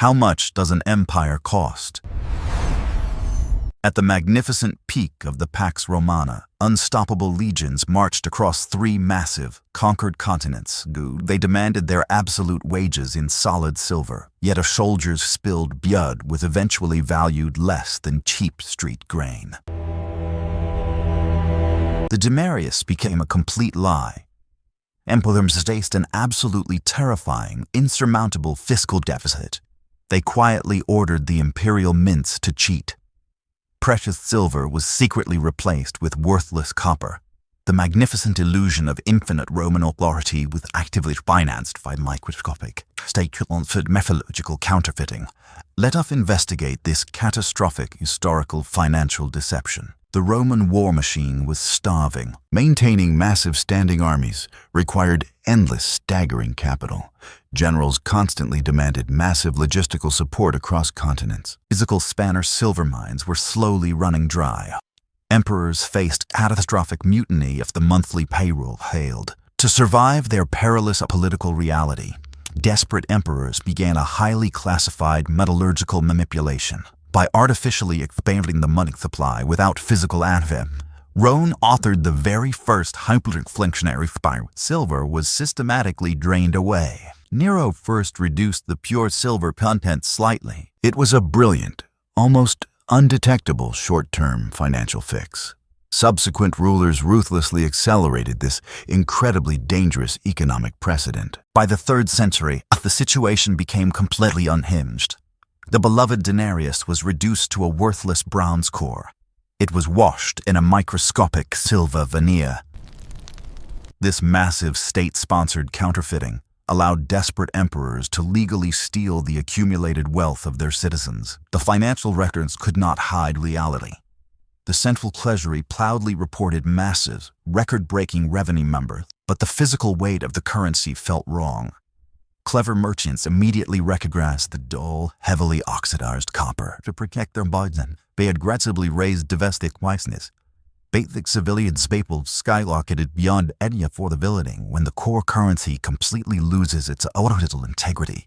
How much does an empire cost? At the magnificent peak of the Pax Romana, unstoppable legions marched across 3 massive, conquered continents. They demanded their absolute wages in solid silver, yet a soldier's spilled blood was eventually valued less than cheap street grain. The Denarius became a complete lie. Empires faced an absolutely terrifying, insurmountable fiscal deficit. They quietly ordered the imperial mints to cheat. Precious silver was secretly replaced with worthless copper. The magnificent illusion of infinite Roman authority was actively financed by microscopic, state-sponsored methodological counterfeiting. Let us investigate this catastrophic historical financial deception. The Roman war machine was starving. Maintaining massive standing armies required endless, staggering capital. Generals constantly demanded massive logistical support across continents. Physical spanner silver mines were slowly running dry. Emperors faced catastrophic mutiny if the monthly payroll failed. To survive their perilous political reality, desperate emperors began a highly classified metallurgical manipulation. By artificially expanding the money supply without physical advent, Rome authored the very first hyperinflationary spiral. Silver was systematically drained away. Nero first reduced the pure silver content slightly. It was a brilliant, almost undetectable short-term financial fix. Subsequent rulers ruthlessly accelerated this incredibly dangerous economic precedent. By the 3rd century, the situation became completely unhinged. The beloved denarius was reduced to a worthless bronze core. It was washed in a microscopic silver veneer. This massive state-sponsored counterfeiting allowed desperate emperors to legally steal the accumulated wealth of their citizens. The financial records could not hide reality. The central treasury proudly reported massive, record-breaking revenue numbers, but the physical weight of the currency felt wrong. Clever merchants immediately recognized the dull, heavily oxidized copper. To protect their margin, they aggressively raised domestic prices. Basic civilian staples skyrocketed beyond any affordability when the core currency completely loses its original integrity.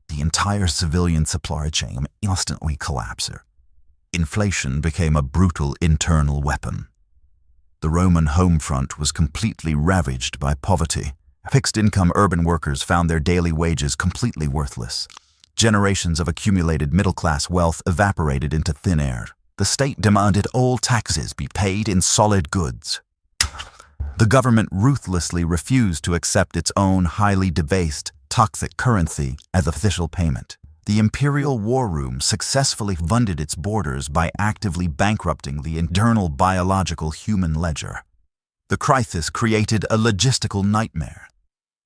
The entire civilian supply chain instantly collapsed. Inflation became a brutal internal weapon. The Roman home front was completely ravaged by poverty. Fixed-income urban workers found their daily wages completely worthless. Generations of accumulated middle-class wealth evaporated into thin air. The state demanded all taxes be paid in solid goods. The government ruthlessly refused to accept its own highly debased, toxic currency as official payment. The imperial war room successfully funded its borders by actively bankrupting the internal biological human ledger. The crisis created a logistical nightmare.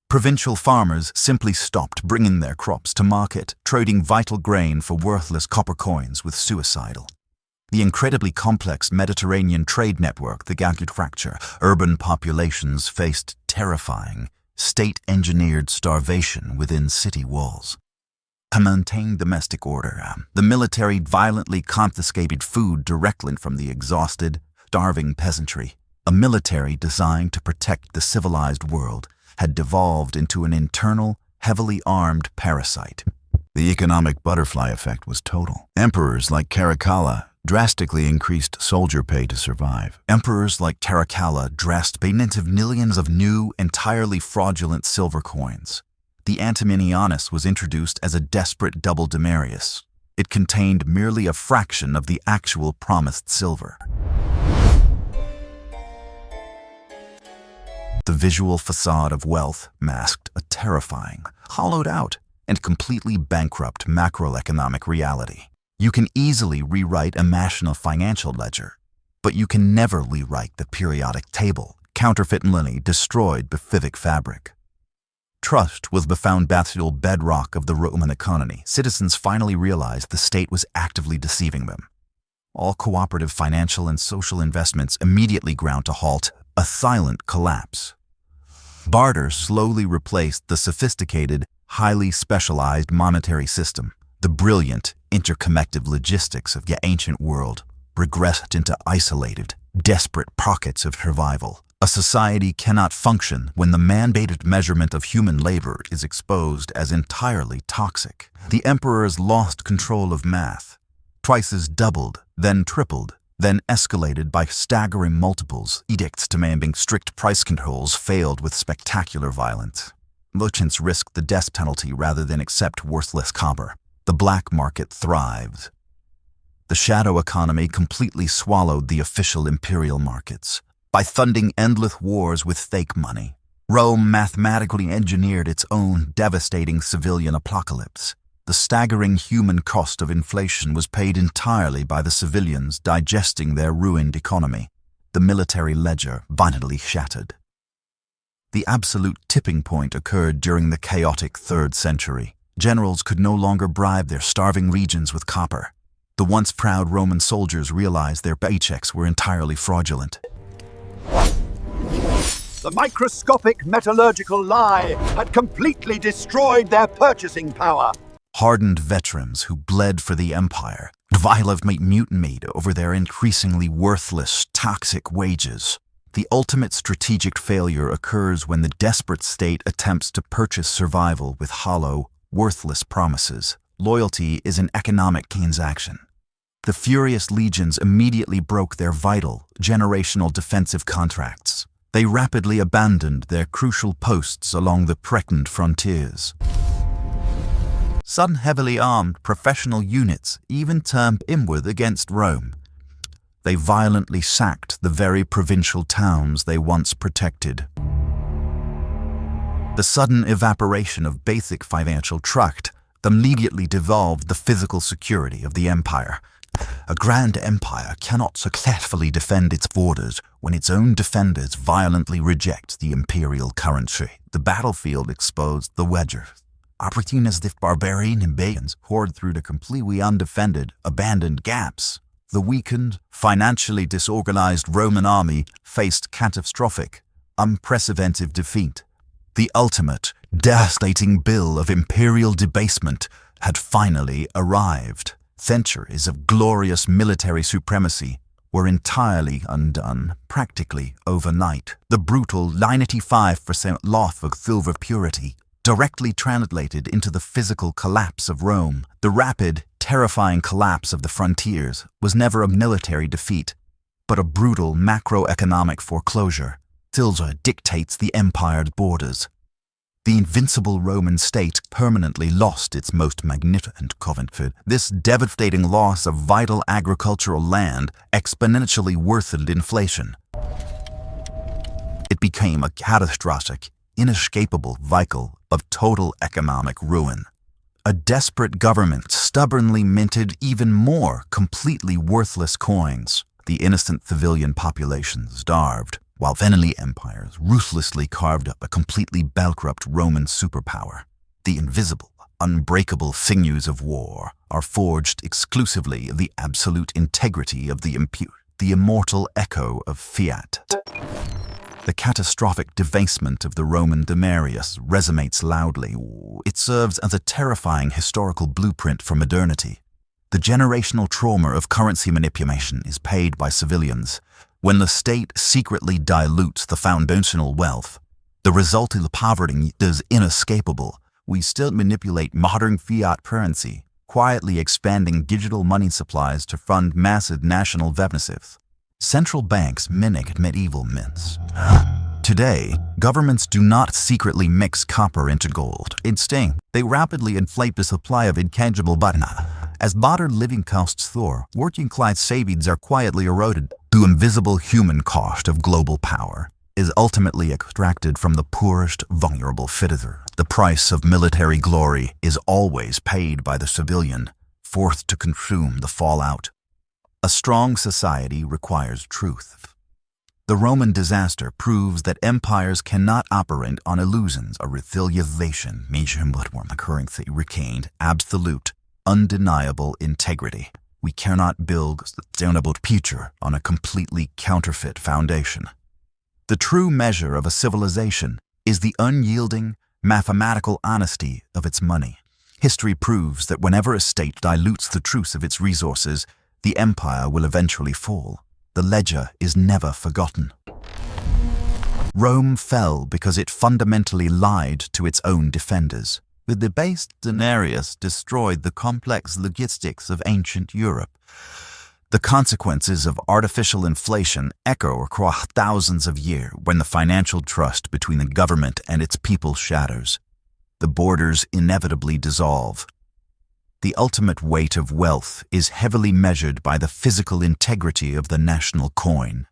Provincial farmers simply stopped bringing their crops to market, trading vital grain for worthless copper coins with suicidal. The incredibly complex Mediterranean trade network began to fracture. Urban populations faced terrifying, state-engineered starvation within city walls. To maintain domestic order, the military violently confiscated food directly from the exhausted, starving peasantry. A military designed to protect the civilized world had devolved into an internal, heavily armed parasite. The economic butterfly effect was total. Emperors like Caracalla drastically increased soldier pay to survive. Emperors like Caracalla dressed payments of millions of new, entirely fraudulent silver coins. The Antiminianus was introduced as a desperate double denarius. It contained merely a fraction of the actual promised silver. The visual facade of wealth masked a terrifying, hollowed out, and completely bankrupt macroeconomic reality. You can easily rewrite a national financial ledger, but you can never rewrite the periodic table. Counterfeit money destroyed the civic fabric. Trust was the foundational bedrock of the Roman economy. Citizens finally realized the state was actively deceiving them. All cooperative financial and social investments immediately ground to halt, a silent collapse. Barter slowly replaced the sophisticated, highly specialized monetary system. The brilliant, interconnected logistics of the ancient world regressed into isolated, desperate pockets of survival. A society cannot function when the mandated measurement of human labor is exposed as entirely toxic. The emperors lost control of math. Prices doubled, then tripled, then escalated by staggering multiples. Edicts demanding strict price controls failed with spectacular violence. Merchants risked the death penalty rather than accept worthless copper. The black market thrived. The shadow economy completely swallowed the official imperial markets. By funding endless wars with fake money, Rome mathematically engineered its own devastating civilian apocalypse. The staggering human cost of inflation was paid entirely by the civilians digesting their ruined economy. The military ledger violently shattered. The absolute tipping point occurred during the chaotic 3rd century. Generals could no longer bribe their starving regions with copper. The once proud Roman soldiers realized their paychecks were entirely fraudulent. The microscopic metallurgical lie had completely destroyed their purchasing power. Hardened veterans who bled for the empire violently mutinied over their increasingly worthless, toxic wages. The ultimate strategic failure occurs when the desperate state attempts to purchase survival with hollow, worthless promises. Loyalty is an economic transaction. The furious legions immediately broke their vital, generational defensive contracts. They rapidly abandoned their crucial posts along the threatened frontiers. Some heavily armed professional units even turned inward against Rome. They violently sacked the very provincial towns they once protected. The sudden evaporation of basic financial trust immediately devolved the physical security of the empire. A grand empire cannot successfully defend its borders when its own defenders violently reject the imperial currency. The battlefield exposed the wedgers. Opportunistic barbarian invasions poured through the completely undefended, abandoned gaps. The weakened, financially disorganized Roman army faced catastrophic, unprecedented defeat. The ultimate, devastating bill of imperial debasement had finally arrived. Centuries of glorious military supremacy were entirely undone, practically overnight. The brutal 95% loss of silver purity directly translated into the physical collapse of Rome. The rapid, terrifying collapse of the frontiers was never a military defeat, but a brutal macroeconomic foreclosure. Silver dictates the empire's borders. The invincible Roman state permanently lost its most magnificent covenant. This devastating loss of vital agricultural land exponentially worsened inflation. It became a catastrophic, inescapable cycle of total economic ruin. A desperate government stubbornly minted even more completely worthless coins. The innocent civilian population starved, while Venali empires ruthlessly carved up a completely bankrupt Roman superpower. The invisible, unbreakable sinews of war are forged exclusively of the absolute integrity of the immortal echo of fiat. The catastrophic debasement of the Roman Denarius resonates loudly. It serves as a terrifying historical blueprint for modernity. The generational trauma of currency manipulation is paid by civilians. When the state secretly dilutes the foundational wealth, the result of poverty is inescapable. We still manipulate modern fiat currency, quietly expanding digital money supplies to fund massive national deficits. Central banks mimic medieval mints. Today, governments do not secretly mix copper into gold. Instead, they rapidly inflate the supply of intangible money. As modern living costs soar, working-class savings are quietly eroded. The invisible human cost of global power is ultimately extracted from the poorest, vulnerable citizen. The price of military glory is always paid by the civilian, forced to consume the fallout. A strong society requires truth. The Roman disaster proves that empires cannot operate on illusions. A retaliation measured when the currency retained absolute, undeniable integrity. We cannot build a sustainable future on a completely counterfeit foundation. The true measure of a civilization is the unyielding, mathematical honesty of its money. History proves that whenever a state dilutes the truth of its resources, the empire will eventually fall. The ledger is never forgotten. Rome fell because it fundamentally lied to its own defenders. The debased denarius destroyed the complex logistics of ancient Europe. The consequences of artificial inflation echo across thousands of years when the financial trust between the government and its people shatters. The borders inevitably dissolve. The ultimate weight of wealth is heavily measured by the physical integrity of the national coin.